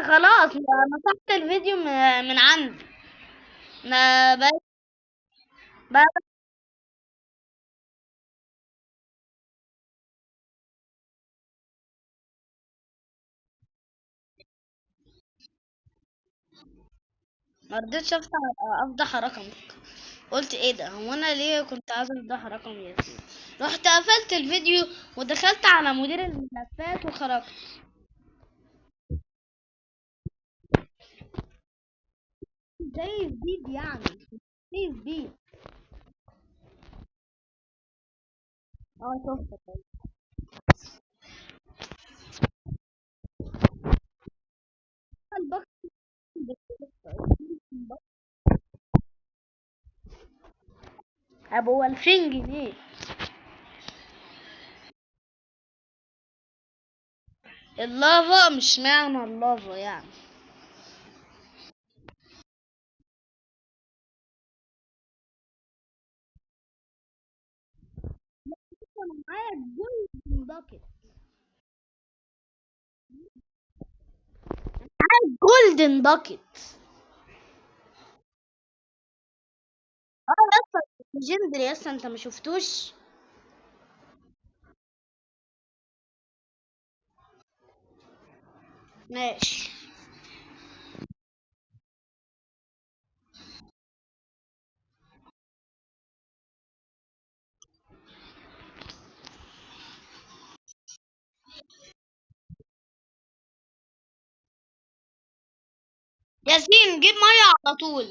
خلاص مسحت الفيديو من عندي. ما بقى ما رضيتش افضح رقمك. قلت ايه ده، هو انا ليه كنت عايز افضح رقم ياسين؟ رحت قفلت الفيديو ودخلت على مدير الملفات وخرجت. زي الزيد يعني، زي الزيد. اه شفت. البوكس ابو 2000 جنيه. اللافا مش معنى اللافا يعني. انا معايا جولدن باكيت. جولدن باكيت. اه يا اسطى، ليجندري يا اسطى، انت ما شفتوش؟ ماشي. ياسين جيب ميه على طول.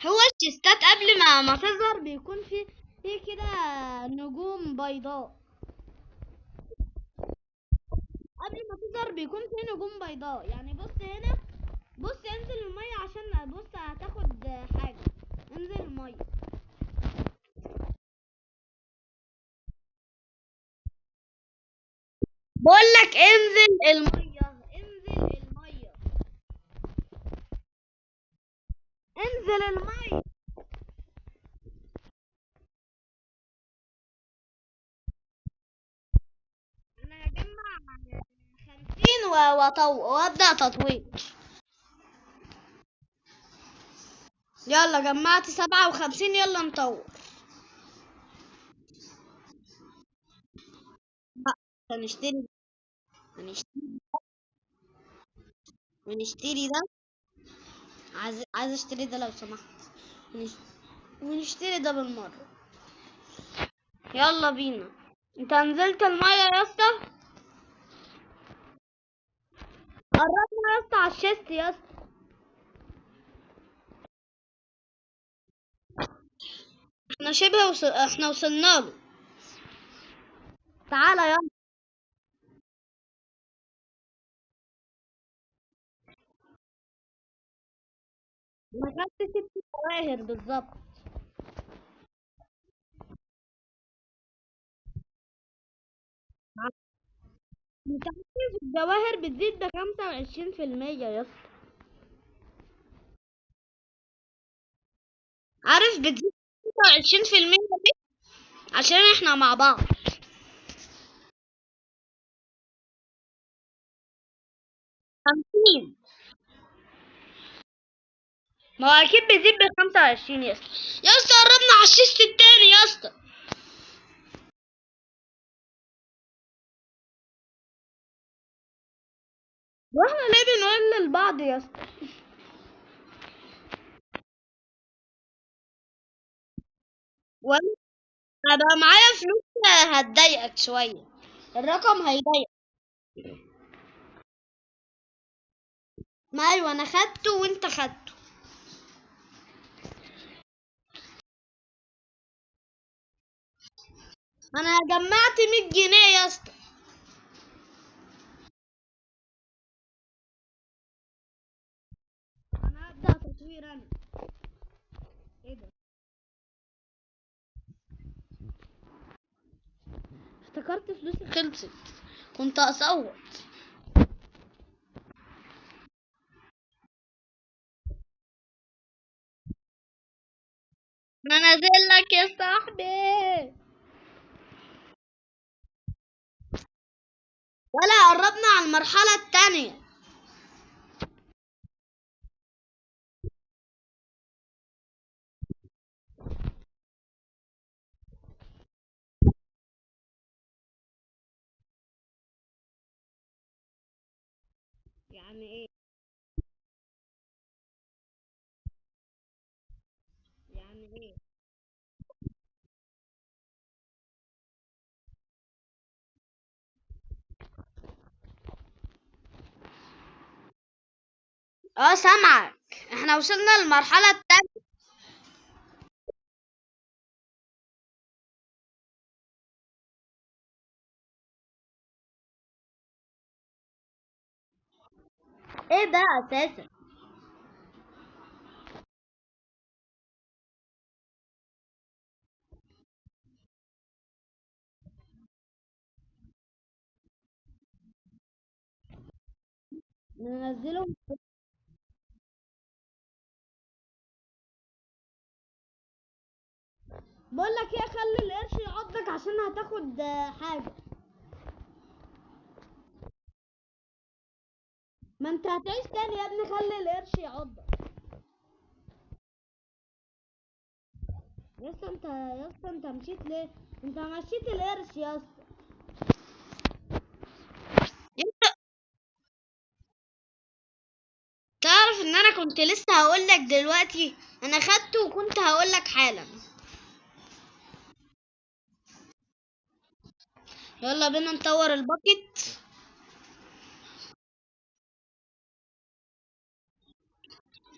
هو الشيستات قبل ما تظهر بيكون في كده نجوم بيضاء. قبل ما تظهر بيكون في نجوم بيضاء، يعني بص هنا. بص انزل المية عشان بص هتاخد حاجة. انزل المية. بقول لك انزل المية. انزل المية. انزل المية. انا هجمع 50 وابدأ تطوير. يلا جمعت 57، يلا نطور. هنشتري. هنشتري. ونشتري ده. عايز اشتري ده لو سمحت. ونش- ونشتري ده بالمرة. يلا بينا. انت نزلت المية يا اسطى؟ قربنا يا اسطى على الشيست يا اسطى. احنا وصلنا له. تعالى يلا. انا خدت 6 جواهر بالظبط. انت عارف الجواهر بتزيد ب25% يا اسطى؟ عارف بتزيد 25% ليه؟ عشان احنا مع بعض. 50. ما هو اكيد بيزيد ب25 يا اسطى. يا اسطى قربنا على الشيست التاني يا اسطى. واحنا ليه بنقول لبعض يا اسطى؟ وانا بقى معايا فلوس هتضايقك شوية. الرقم هيضايقك. ما ايوه انا خدته وانت خدته. انا جمعت 100 جنيه يا اسطى. انا هبدأ تطوير انا. ايه ده؟ افتكرت فلوسي خلصت. كنت اصوت. انا نازل لك يا صاحبي. ولا قربنا على المرحلة التانية. يعني ايه؟ يعني ايه؟ اه سامعك. احنا وصلنا للمرحلة التانية. ايه ده اساسا؟ ننزله. بقول لك ايه، خلي القرش يعضك عشان هتاخد حاجة. ما انت هتعيش تاني يا ابني، خلي القرش يعضك. يا اسطى انت، يا اسطى انت مشيت ليه؟ انت مشيت القرش يا اسطى. انت تعرف ان انا كنت لسه هقول لك دلوقتي، انا خدته وكنت هقول لك حالا. يلا بينا نطور الباكت.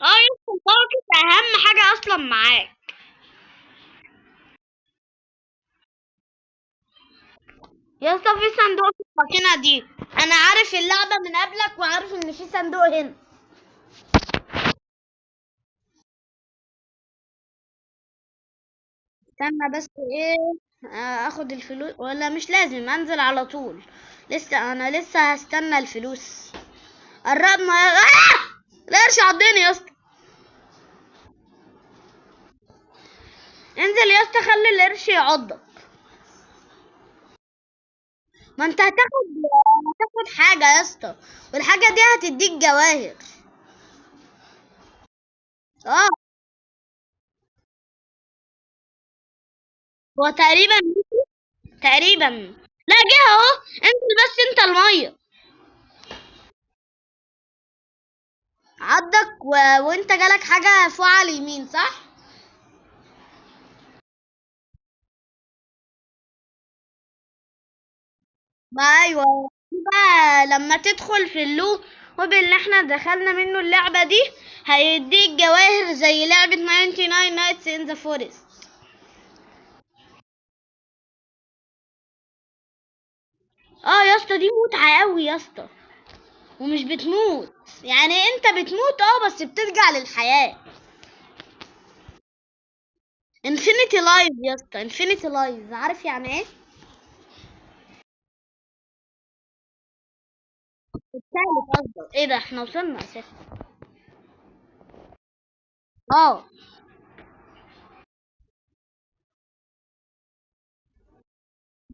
اه يا اسطى الباكت اهم حاجة اصلا معاك. يا اسطى في صندوق في الماكينة دي. انا عارف اللعبة من قبلك وعارف ان في صندوق هنا. استنى بس ايه، اخد الفلوس ولا مش لازم انزل على طول؟ لسه انا لسه هستنى الفلوس. قربنا القرش عضني يا اسطى. انزل يا اسطى خلي القرش يعضك. ما انت هتاخد حاجة يا اسطى، والحاجة دي هتديك جواهر. اه هو تقريبا. لا جه اهو. انزل بس انت المية عضك وانت جالك حاجة فوق على اليمين صح؟ ما ايوه بقى لما تدخل في اللوب اللي احنا دخلنا منه اللعبة دي، هيديك جواهر زي لعبة 99 Nights in the Forest. اه يا اسطى دي متعة قوي يا اسطى، ومش بتموت. يعني انت بتموت بس بترجع للحياة. انفينيتي لايف يا اسطى، انفينيتي لايف عارف يعني ايه؟ التالت قصدي. ايه ده احنا وصلنا اساسا؟ اه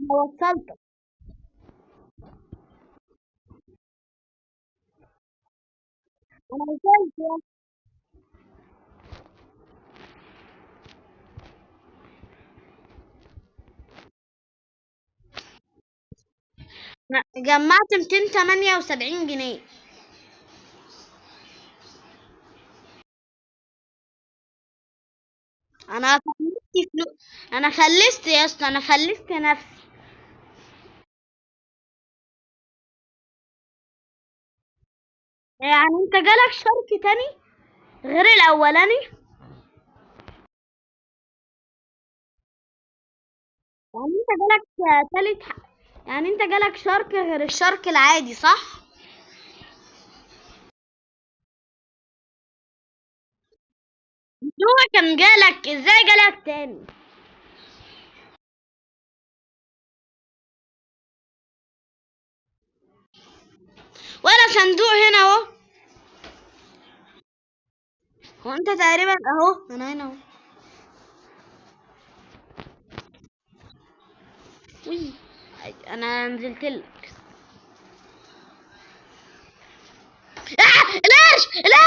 انا وصلت. انا وصلت يا جمعت 278 جنيه. انا خلصت انا خلصت يا اسطى، انا خلصت نفسي. يعني انت جالك شرط تاني غير الاولاني؟ يعني انت جالك يعني انت جالك شرط غير الشرط العادي صح؟ هو كان جالك ازاي جالك تاني؟ ولا صندوق هنا اهو. هو انت تقريبا اهو، انا هنا اهو. وي. انا نزلت لك.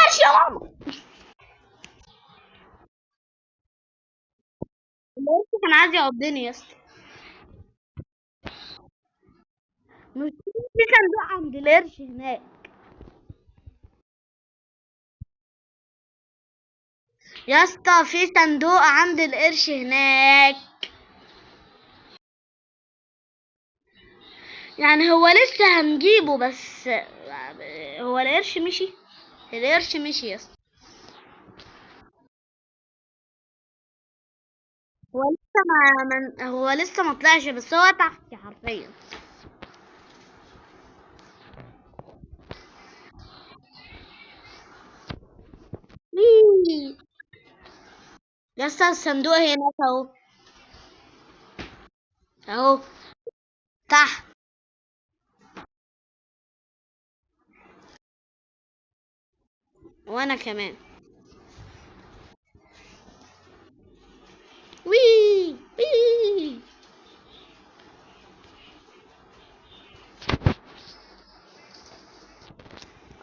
القرش يا ماما. القرش كان عايز يعضني يا اسطى. مش في صندوق عند القرش هناك. يا اسطى في صندوق عند القرش هناك. يعني هو لسه هنجيبه بس. هو القرش مشي. القرش مشي يا اسطى. هو لسه ما طلعش بس هو تحت حرفيا. وي. يا اسطى الصندوق هناك اهو. اهو تحت. وانا كمان. وي وي.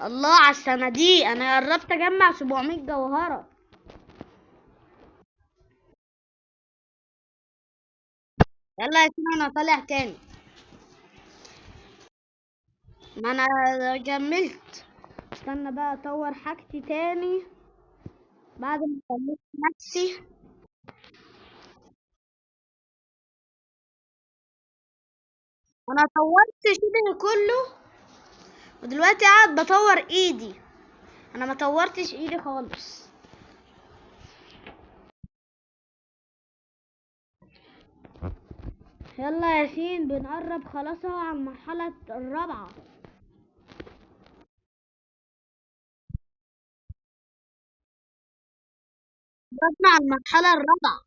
الله على السنة دي انا قربت اجمع 700 جوهرة. يلا يا سيدي انا طالع تاني. ما انا كملت. استنى بقى اطور حاجتي تاني بعد ما خلصت نفسي. انا طورت شبه كله ودلوقتي قاعد بطور ايدي. انا ما طورتش ايدي خالص. يلا يا ياسين بنقرب خلاص اهو على المرحلة الرابعة. قربنا على المرحلة الرابعة.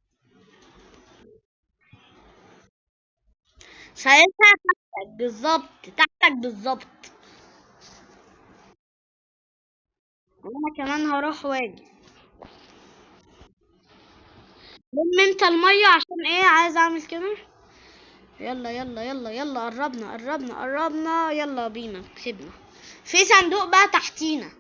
شايفها تحتك بالظبط. تحتك بالظبط. وانا كمان هروح واجي. لم انت المية عشان ايه عايز اعمل كده. يلا يلا يلا يلا قربنا قربنا قربنا يلا بينا كسبنا. في صندوق بقى تحتينا.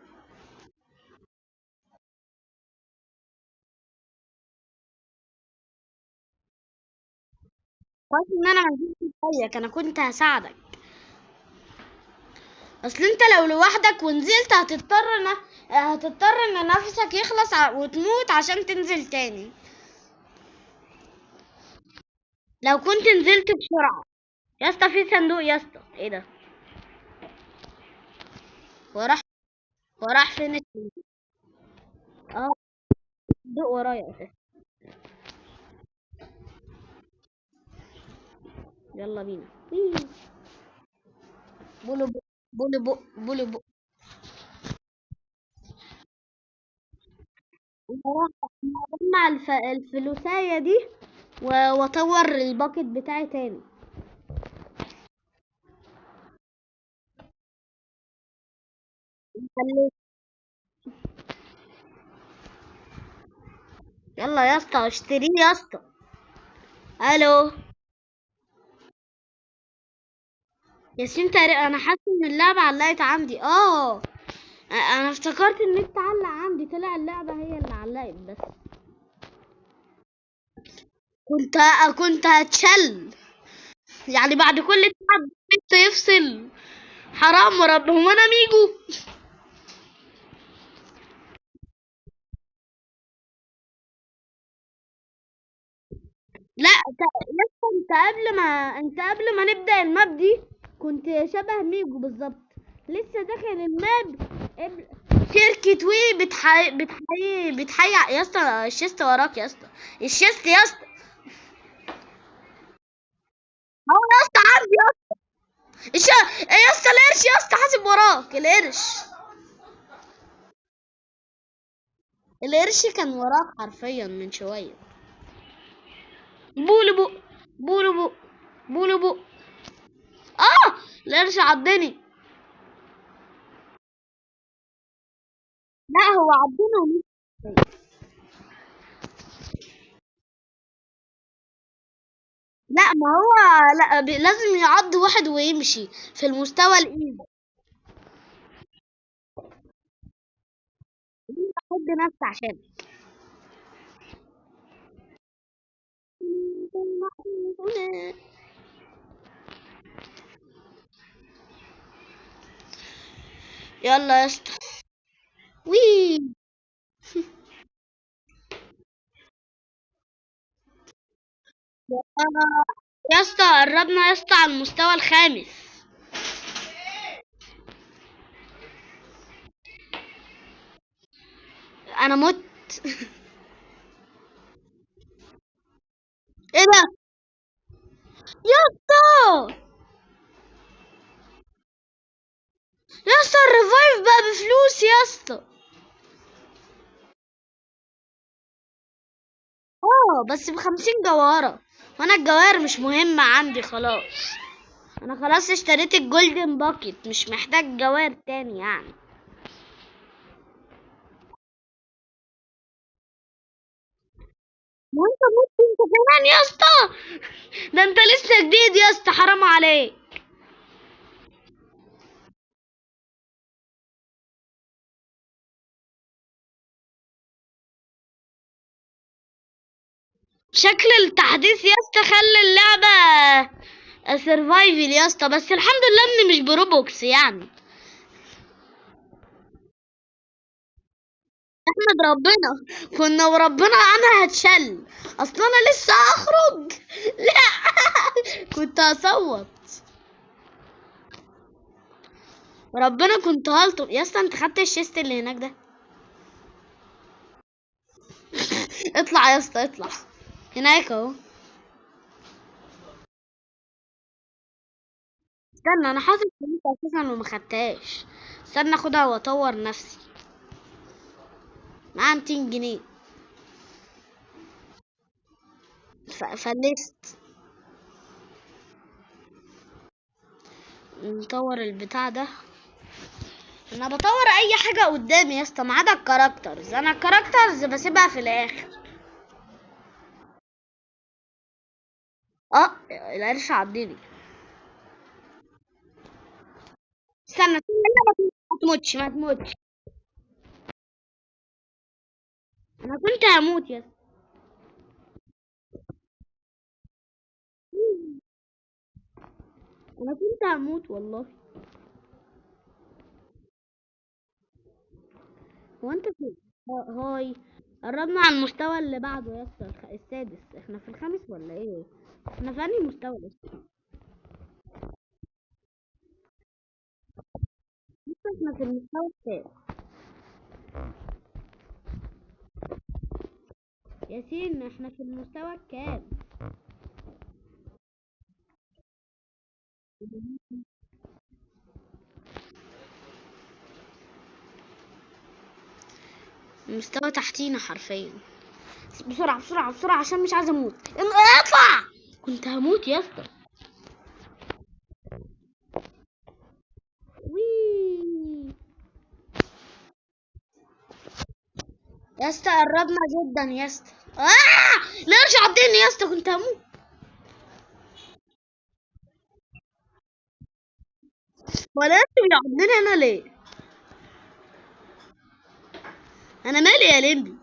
كويس ان انا ما نزلتش زيك انا كنت هساعدك. اصل انت لو لوحدك ونزلت هتضطر ان نفسك يخلص وتموت عشان تنزل تاني. لو كنت نزلت بسرعة. يا اسطى في صندوق يا اسطى ايه ده. وراح. وراح فين الصندوق. اه صندوق ورايا اساسا. يلا بينا. وي. بولو بو. بولو بو. بولو بو. وراح اجمع الفلوساية دي واطور الباكت بتاعي تاني. خليك. يلا يا اسطى اشتريه يا اسطى. الو. ياسين انا حاسه ان اللعبه علقت عندي انا افتكرت ان انت علق عندي طلع اللعبه هي اللي علقت بس. كنت كنت هتشل. يعني بعد كل تعب النت يفصل. حرام رب هو انا ميجو. لا لسه انت قبل ما نبدأ الماب دي كنت شبه ميجو بالظبط. لسه داخل الماب. قبل- شركة وي بتحيي يا اسطى الشيست وراك يا اسطى. الشيست يا اسطى. هو يا اسطى عندي يا اسطى. يا اسطى القرش يا اسطى حاسب وراك القرش. القرش كان وراك حرفيا من شوية. بولو بو. بولو بو. بولو بو. اه القرش عضني. لا هو عضني لا ما هو لا لازم يعض واحد ويمشي في المستوى الايزي. احب نفسي عشان. يلا يا اسطى. وي. يا اسطى قربنا يا اسطى على المستوى الخامس. انا مت. ايه ده يا اسطى؟ يا اسطى الريفايف بقى بفلوس يا اسطى. اه بس ب50 جوهرة، وانا الجواهر مش مهمة عندي خلاص. انا خلاص اشتريت الجولدن باكيت، مش محتاج جواهر تاني يعني. وانت مت انت كمان يا اسطى؟ ده انت لسه جديد يا اسطى، حرام عليك. شكل التحديث يا اسطى خلى اللعبة سرفايفل يا اسطى، بس الحمد لله اني مش بروبوكس يعني. احمد ربنا. كنا وربنا انا هتشل. اصلا انا لسه اخرج. لا. كنت هصوت. وربنا كنت هلطم يا اسطى. انت خدت الشيست اللي هناك ده؟ اطلع يا اسطى اطلع. هناك اهو. استنى انا حاطط فلوس اساسا وما خدتهاش. استنى اخدها واطور نفسي. معايا 200 جنيه. فلست. نطور البتاع ده. انا بطور اي حاجه قدامي يا اسطى ما عدا الكاركترز. انا الكاركترز بسيبها في الاخر. اه القرش عضني. استنى ما تموتش ما تموتش. انا كنت هموت يا اسطى. انا كنت هموت والله. هو انت فين؟ هاي. قربنا على المستوى اللي بعده يا اسطى، السادس. احنا في الخامس ولا ايه؟ احنا في انهي مستوى لسه؟ لسه احنا في المستوى السادس. ياسين احنا في المستوى الكام؟ المستوى تحتينا حرفيا. بسرعة بسرعة بسرعة عشان مش عايزة اموت. اطلع. كنت هموت يا اسطى. وي. يا اسطى قربنا جدا يا اسطى. لا ارجع عضني يا اسطى كنت هموت. ولا انت بيعضني انا ليه؟ انا مالي يا لمبي.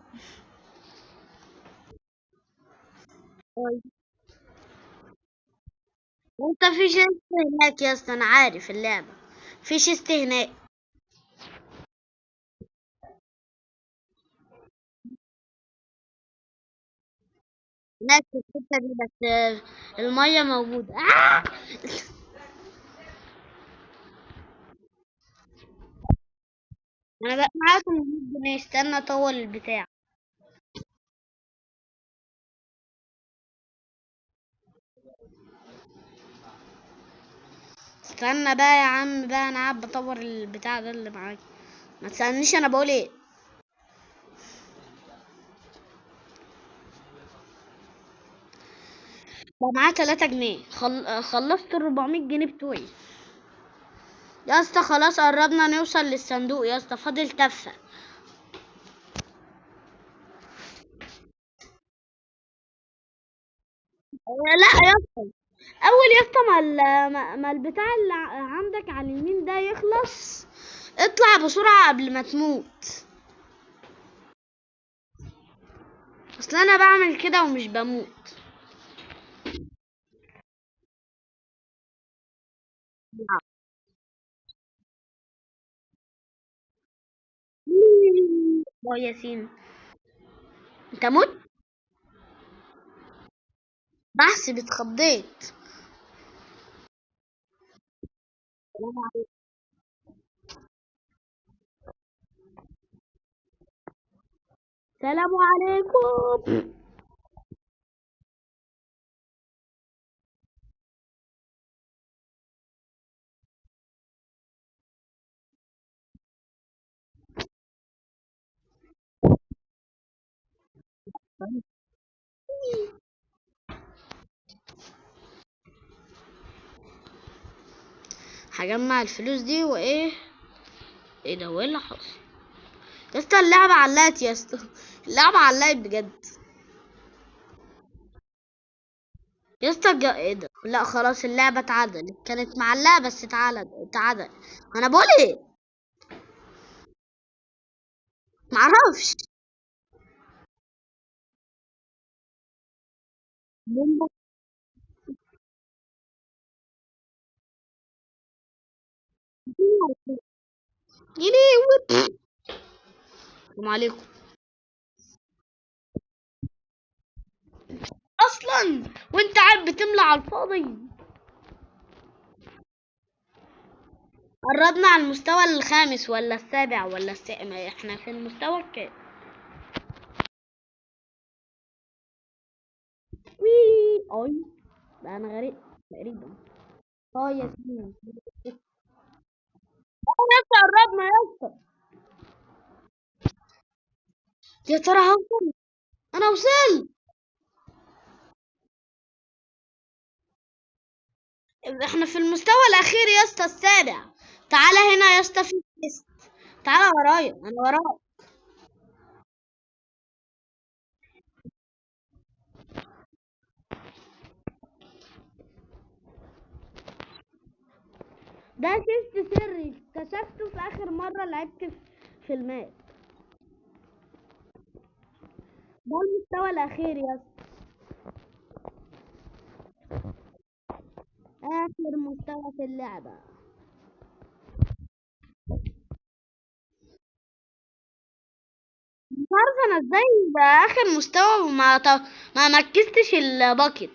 طيب. وانت في شيست هناك يا اسطى، انا عارف اللعبة. في شيست هناك. هناك في الحتة دي بس. المية موجودة. انا بقى معايا 800 جنيه. استنى اطول البتاع. استنى بقى يا عم بقى، انا قاعد بطور البتاع ده اللي معاك. ما تسألنيش انا بقول ايه. بقى معايا 3 جنيه. خلصت ال400 جنيه بتوعي. يا اسطى خلاص قربنا نوصل للصندوق يا اسطى، فاضل تفة. لا يا اسطى. اول يا اسطى ما البتاع اللي عندك على اليمين ده يخلص. اطلع بسرعة قبل ما تموت. اصل انا بعمل كده ومش بموت. ياسين، انت مت. بحسب اتخضيت. السلام عليكم. السلام عليكم. هجمع الفلوس دي وايه. ايه ده، وايه اللي حصل؟ يا اسطى اللعبة علقت يا اسطى. اللعبة علقت بجد. يا اسطى ايه ده؟ لا خلاص اللعبة اتعدلت، كانت معلقة بس اتعدل. انا بقول ايه؟ معرفش. بومبا. يلي. السلام عليكم. اصلا وانت قاعد بتملى على الفاضي. قربنا على المستوى الخامس ولا السابع ولا احنا في المستوى الكام؟ وي. اي. ده انا غريب تقريبا. اه يا سيدي. يا اسطى قربنا يا اسطى. يا ترى هوصل. انا وصلت. احنا في المستوى الاخير يا اسطى، السابع. تعالى هنا يا اسطى في التست. تعالى ورايا، انا وراك. ده شفت سري اكتشفته في اخر مرة لعبت في الماب. ده المستوى الاخير يا اسطى. اخر مستوى في اللعبة. مش عارفة انا ازاي ده اخر مستوى ما مكستش الباكت.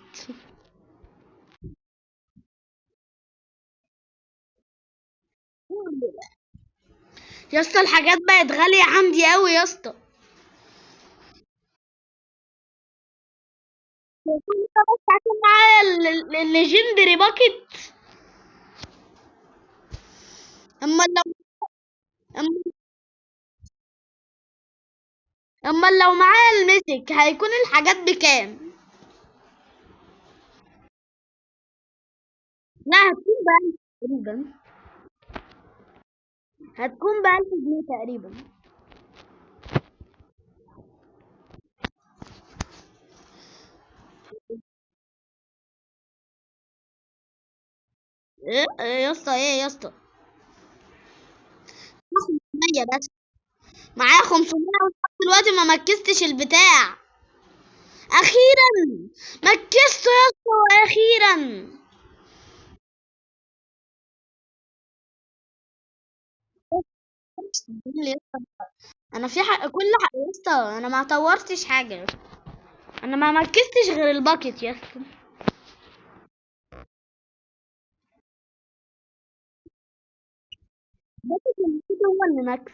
يا اسطى الحاجات بقت غالية عندي قوي يا اسطى. كنت بس عشان معايا الليجندري باكت. اما لو اما أما لو معايا الميسك هيكون الحاجات بكام؟ لا هتكون بألف تقريبا. هتكون ب1000 جنيه تقريبا. إيه يا اسطى، ايه يا اسطى؟ 500 بس. معايا 500 ولحد دلوقتي ما مكستش البتاع. اخيرا مكسته يا اسطى اخيرا. انا في حق كل حق يا اسطى، انا ما طورتش حاجه يا اسطى. انا ما مكستش غير الباكت يا اسطى. الباكت الوحيد هو اللي مكس.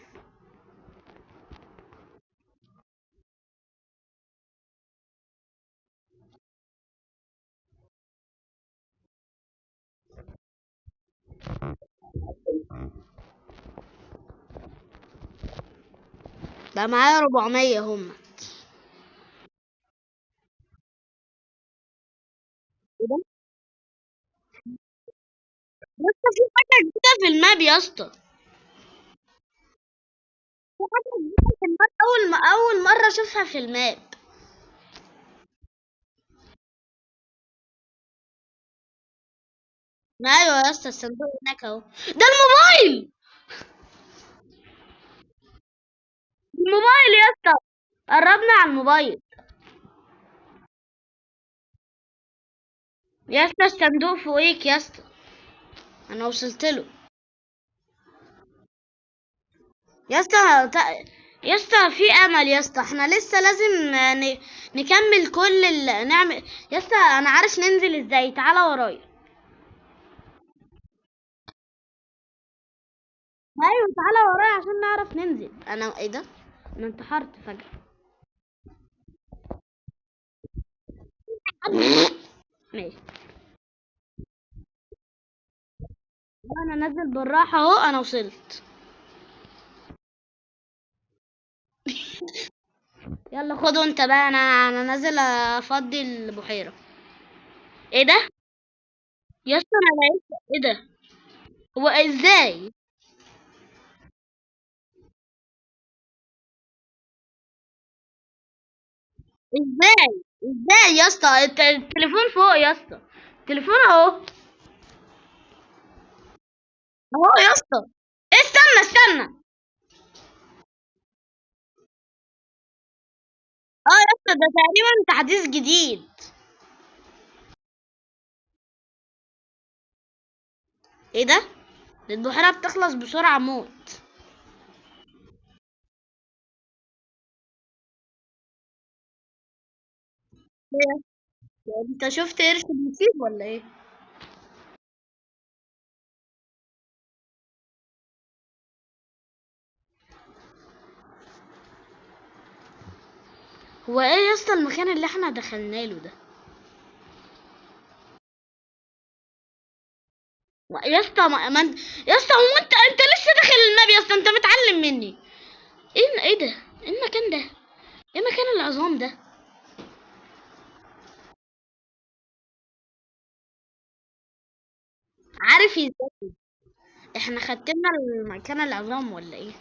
بقى معايا 400 هم. ايه ده؟ لسه في حاجه جديده في الماب يا اسطى. في حاجه جديده في الماب، اول مره اشوفها في الماب. ايوه يا اسطى الصندوق هناك اهو. ده الموبايل. الموبايل يا اسطى. قربنا على الموبايل. يا اسطى الصندوق فوقيك يا اسطى، انا وصلت له. يا اسطى يا اسطى في امل يا اسطى، احنا لسه لازم نكمل كل نعمل. يا اسطى انا عارف ننزل ازاي، تعالى ورايا. ايوه تعالى ورايا عشان نعرف ننزل. انا ايه ده؟ انا انتحرت فجأة. ماشي. انا نازل بالراحة اهو، انا وصلت. يلا خدوا انت بقى، انا نازل افضي البحيرة. ايه ده؟ يا اسطى انا لقيت. ايه ده؟ هو ازاي؟ ازاي يا اسطى؟ التليفون فوق يا اسطى، التليفون اهو. اهو يا اسطى. استنى. اه يا اسطى ده تقريبا تحديث جديد. ايه ده؟ البحيرة بتخلص بسرعة موت. إيه؟ انت شفت قرش بيسيب ولا ايه؟ هو ايه يا اسطى المكان اللي احنا دخلنا له ده؟ يا اسطى يا اسطى هو انت لسه داخل الماب يا اسطى، انت متعلم مني. ايه ده؟ ايه المكان ده؟ ايه مكان العظام ده؟ عارف ازاي احنا ختمنا المكان العظام ولا ايه؟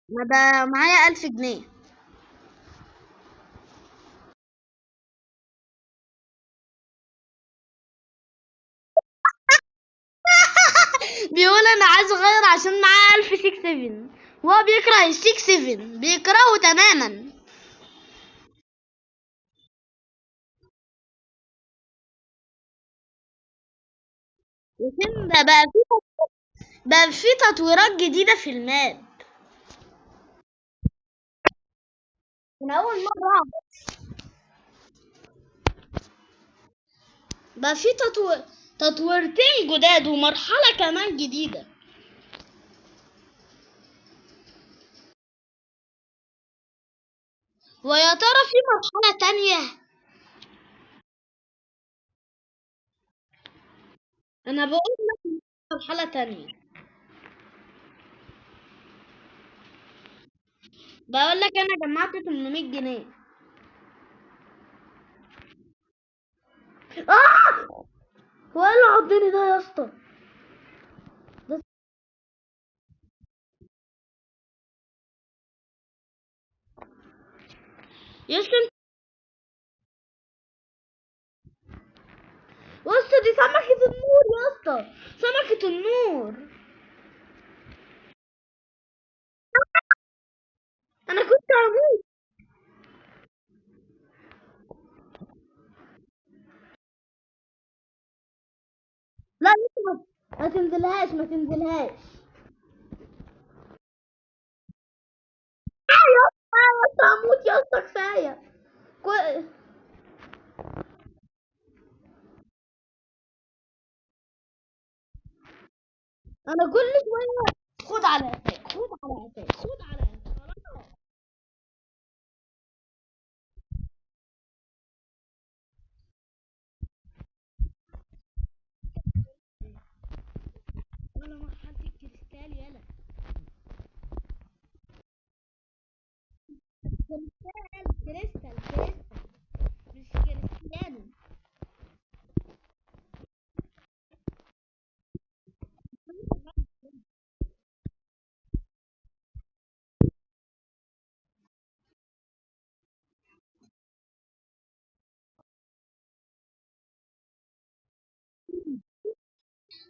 ما ده معايا 1000 جنيه. بيقول انا عايز اغير عشان معاه 1067، وهو بيكره ال 67، بيكرهه تماما. لكن ده بقى في تطويرات جديدة في الماب. من اول مرة بقى في تطويرتين جداد ومرحلة كمان جديدة. ويا ترى في مرحلة تانية؟ انا بقول لك مرحلة تانية. بقول لك انا جمعت 800 جنيه. اه، هو ايه اللي عضني ده يا اسطى؟ ده- يا اسطى يا اسطى دي سمكة النور يا اسطى، سمكة النور. انا كنت هموت. لا يا اسطى ما تنزلهاش، ما تنزلهاش. يا اسطى هموت يا اسطى، كفاية. كو... انا كل شوية خد على قفاك، خد على قفاك، خد على قفاك. خلاص. ولا مرحلة الكريستال يلا. كريستال مش كريستيانو.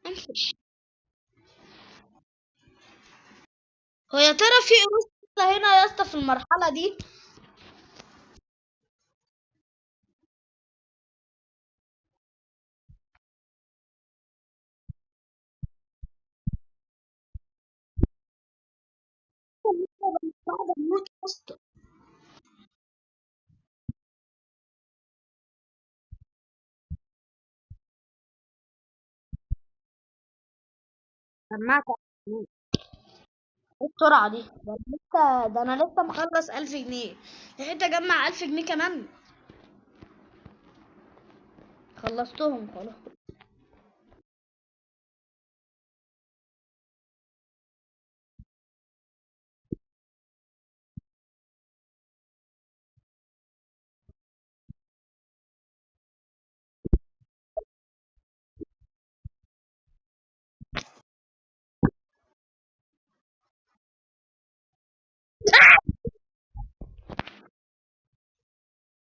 انفش. هو يا ترى في قروش اسطى هنا يا اسطى في المرحله دي. صعب اموت يا اسطى. سمعت. ايه السرعه دي؟ ده انا لسه مخلص 1000 جنيه. لحقت اجمع 1000 جنيه كمان. خلصتهم خلاص.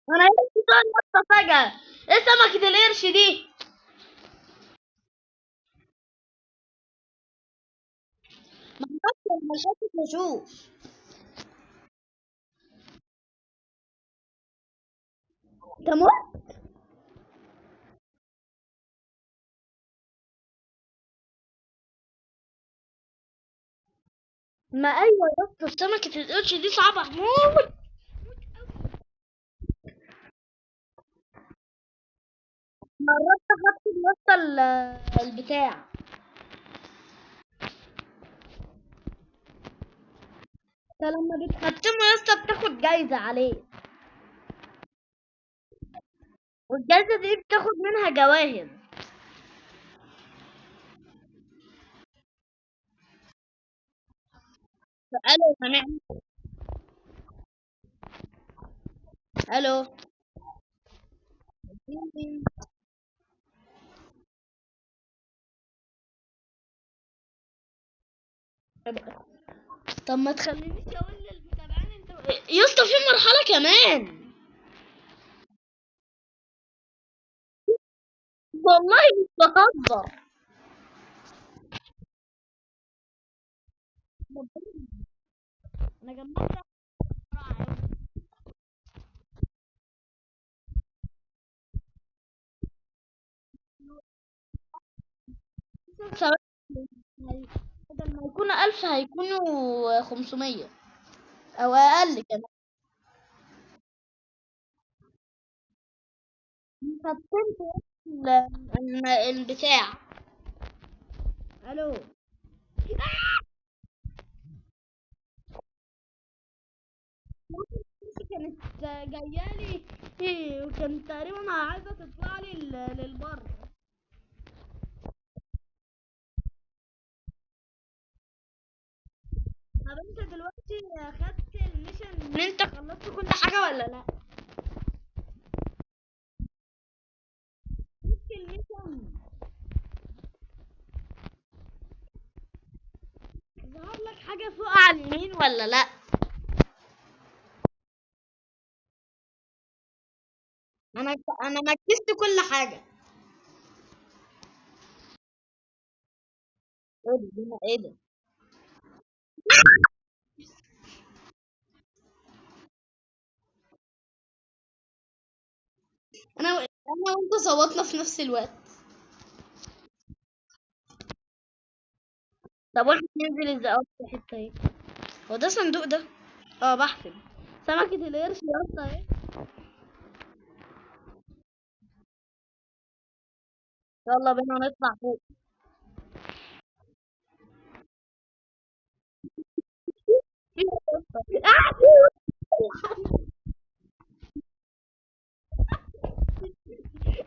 انا لسه طالع يا اسطى فجاه. ايه سمكه القرش دي؟ ما اعرفش، انا شايفك اشوف. تمام. ما ايوه يا اسطى، سمكه القرش دي صعبه موت. مرات خدت يا اسطى البتاع. انت لما بتختمه يا اسطى بتاخد جايزه عليه. والجايزه دي بتاخد منها جواهر. الو سامعني؟ الو. طب ما تخلينيش اقول للمتابعين انت يا اسطى في مرحله كمان. والله مش بهزر. انا جمعت بسرعة أوي. بدل ما يكونوا 1000 هيكونوا 500 او اقل كمان. ختمت البتاع. الو. كانت جايه لي وكانت تقريبا عايزه تطلع لي للبر. طب انت دلوقتي خدت الميشن ان انت خلصت كل حاجه ولا لا؟ خدت الميشن. ظهر لك حاجه فوق على اليمين ولا لا؟ انا نكست كل حاجه. ايه ده؟ انا وانت صوتنا في نفس الوقت. طب واحنا ننزل ازاي في الحته ايه؟ هو ده صندوق ده؟ اه بحسب. سمكة القرش يا اسطى ايه. يلا بينا نطلع فوق.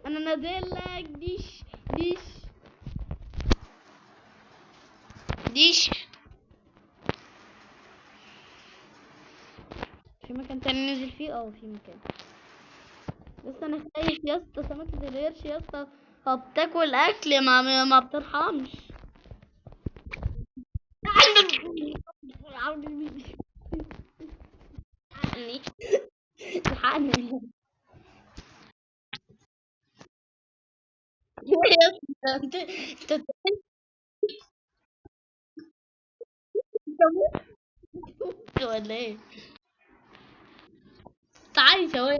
انا نازل لك ديش ديش. في مكان تاني ننزل فيه؟ اه في مكان. بس انا خايف يا اسطى، سمكة القرش يا اسطى بتاكل اكل ما بترحمش. الحقني. الحقني. يا اسطى انت ولا ايه؟ تعالي ثواني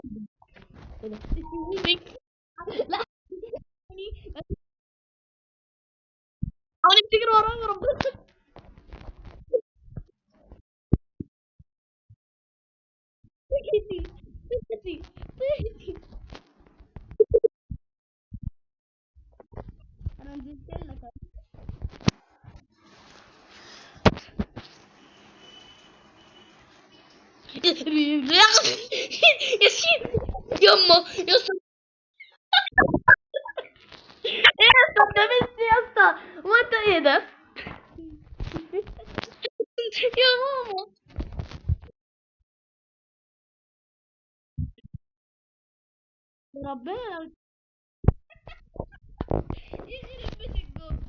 كده. لا، حاولي بتجري ورايا ربنا. سكتي، سكتي، سكتي. انا نزلت لك أهو. يا شيخ، يما يا اسطى، ايه يا اسطى ده بس يا اسطى، هو انت ايه ده؟ يا ماما، ربنا يخرب بيت الجبن.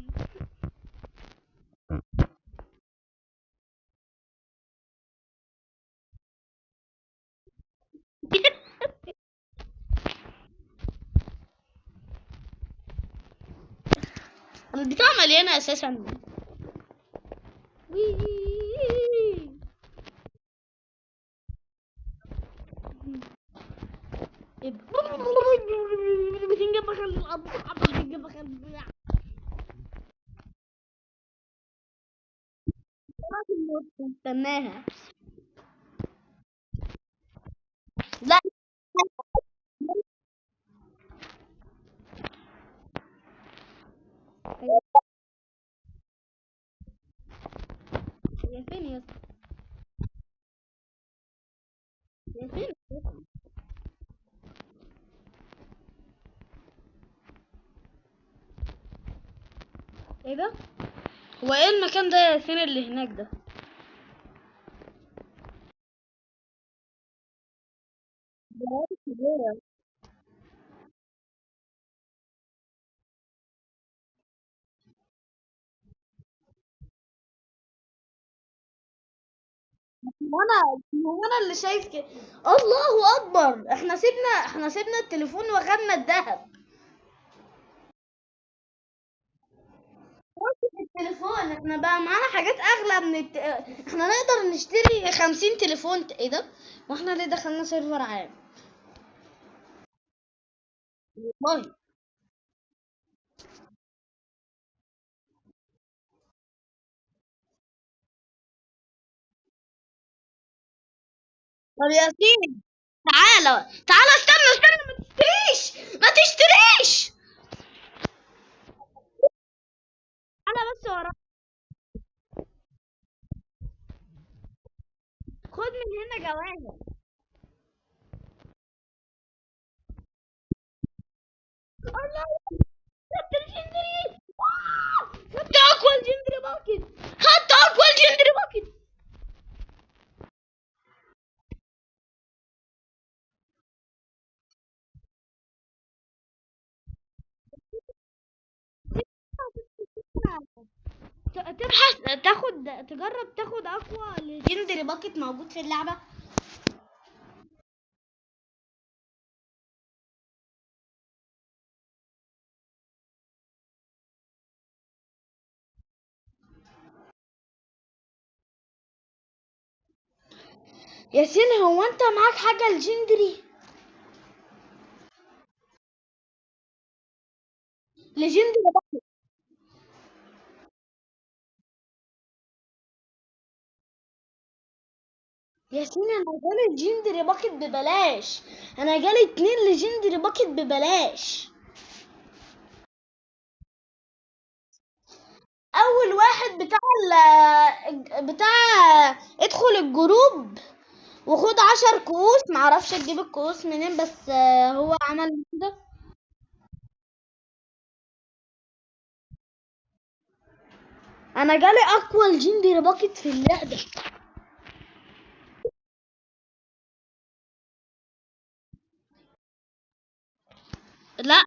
انا البتاع مليانه اساسا. وي. بتنجم بخل الأرض، بتنجم بخل. استناها. لا، هي فين يا اسطى؟ هي فين؟ ايه ده؟ هو ايه المكان ده يا ياسين اللي هناك ده؟ هو انا اللي شايف كده. الله اكبر، احنا سيبنا التليفون واخدنا الذهب. التليفون احنا بقى معانا حاجات اغلى احنا نقدر نشتري 50 تليفون. ايه ده؟ واحنا ليه دخلنا سيرفر عام؟ والله. طب يا ياسين، تعالى تعالى، استنى ما تشتريش، ما تشتريش. انا بس وراك. خد من هنا جواهر. الله، خدت الجندري. خدت اقوى الجندري باكت. خدت اقوى الجندري باكت. تبحث، تجرب تاخد اقوى ليجندري باكت موجود في اللعبة. ياسين، هو انت معاك حاجة ليجندري؟ ليجندري باكت. ياسين، انا جالي ليجندري باكت ببلاش. انا جالي 2 ليجندري باكت ببلاش. اول واحد بتاع ادخل الجروب وخد 10 كؤوس. معرفش تجيب الكؤوس منين، بس هو عمل كده. انا جالي اقوى ليجندري باكت في اللعبة. لا،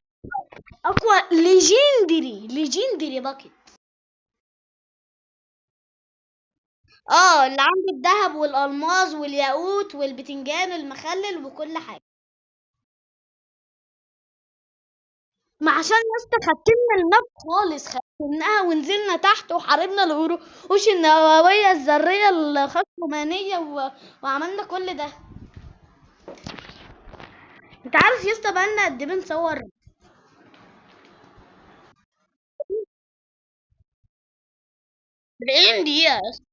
اقوى ليجندري باكت. اه، اللي عنده الذهب والالماس والياقوت والبتنجان المخلل وكل حاجه. ما عشان يا اسطى ختمنا الماب خالص. منها ونزلنا تحت وحاربنا الوحوش النووية الذرية الخصومانية وعملنا كل ده. انت عارف يا اسطى بقالنا قد ايه بنصور؟ 40 دقيقة يا اسطى.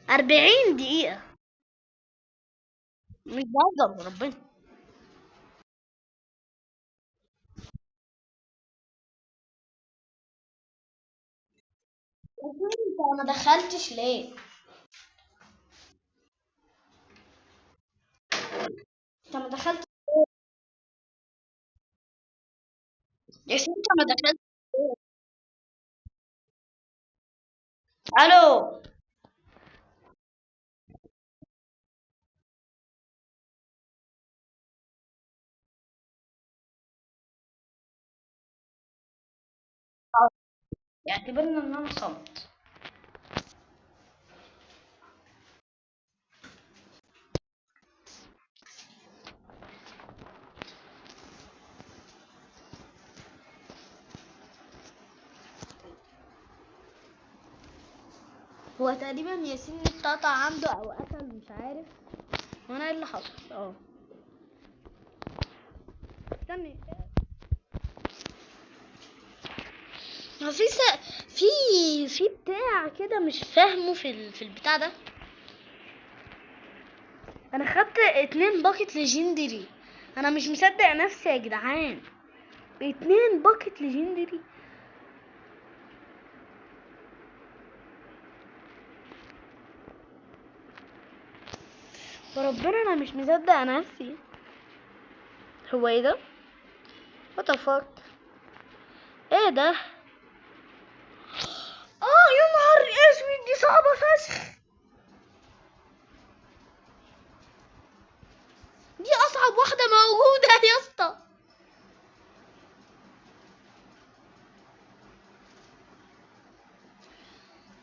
40 دقيقة. مش بهزر ربنا. انت ما دخلتش ليه؟ انت ما دخلتش ليه؟ يا سيدي انت ما دخلتش ليه؟ الو. اعتبرنا ان انا صمت. هو تقريبا ياسين اتقطع عنده او قتل مش عارف. وانا ايه اللي حصل؟ استني. ما في في بتاع كده مش فاهمه في البتاع ده. انا خدت 2 باكت ليجندري. انا مش مصدق نفسي يا جدعان. 2 باكت ليجندري. وربنا انا مش مصدق نفسي. هو ايه ده؟ وات ذا فاك؟ ايه ده؟ يا نهار اسود، دي صعبة فشخ. دي اصعب واحدة موجودة يا اسطى.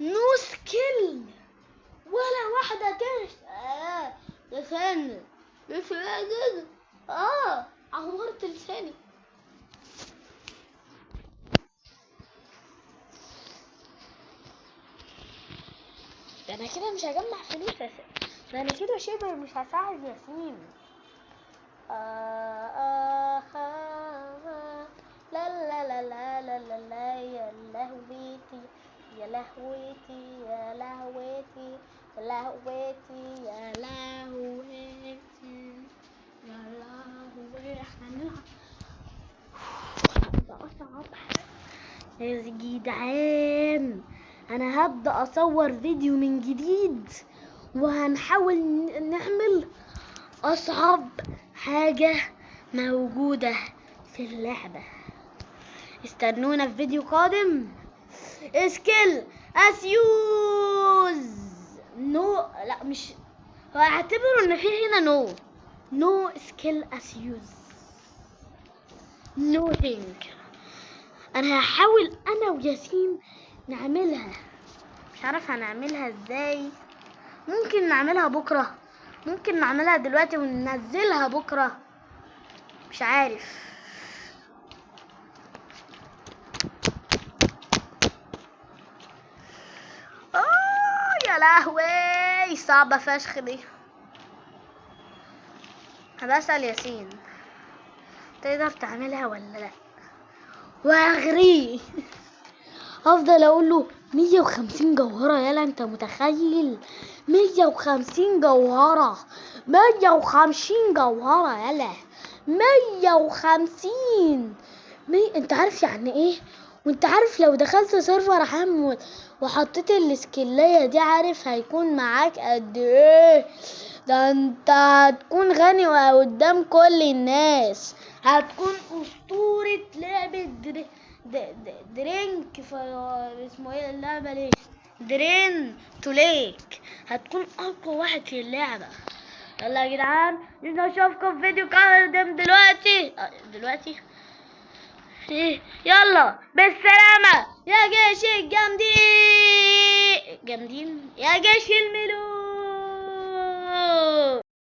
نو سكيل ولا واحدة لساني. لساني. عورت لساني. ده انا كده مش هجمع فلوس ده انا كده شبه مش هساعد ياسين. لا لا لا لا لا لا لا يا لهويتي يا لهويتي يا لهويتي يا لهويتي يا لهويتي يا لهوي. احنا هنلعب ده اصعب يا جدعان. انا هبدأ اصور فيديو من جديد وهنحاول نعمل اصعب حاجة موجودة في اللعبة. استنونا في فيديو قادم. سكيل اسيوز نو. لا مش هو اعتبروا ان في هنا نو سكيل اسيوز نو ثينك. انا هحاول انا وياسين نعملها. مش عارف هنعملها ازاي. ممكن نعملها بكرة، ممكن نعملها دلوقتي وننزلها بكرة، مش عارف. يا لهوي صعبة فشخ دي. هبسأل ياسين تقدر تعملها ولا لا واغريه. افضل اقول له 150 جوهرة. يلا انت متخيل 150 جوهرة؟ 150 جوهرة يلا 150. انت عارف يعني ايه؟ وانت عارف لو دخلت سيرفر حمود وحطيت السكيلاية دي عارف هيكون معاك قد ايه؟ ده انت هتكون غني قدام كل الناس. هتكون اسطورة لعبة درينك اسمه ايه اللعبة دي؟ درين تو ليك. هتكون اقوى واحد في اللعبة. يلا يا جدعان نشوفكم في فيديو قادم دلوقتي. يلا بالسلامة يا جيش الجامدين يا جيش الملوك.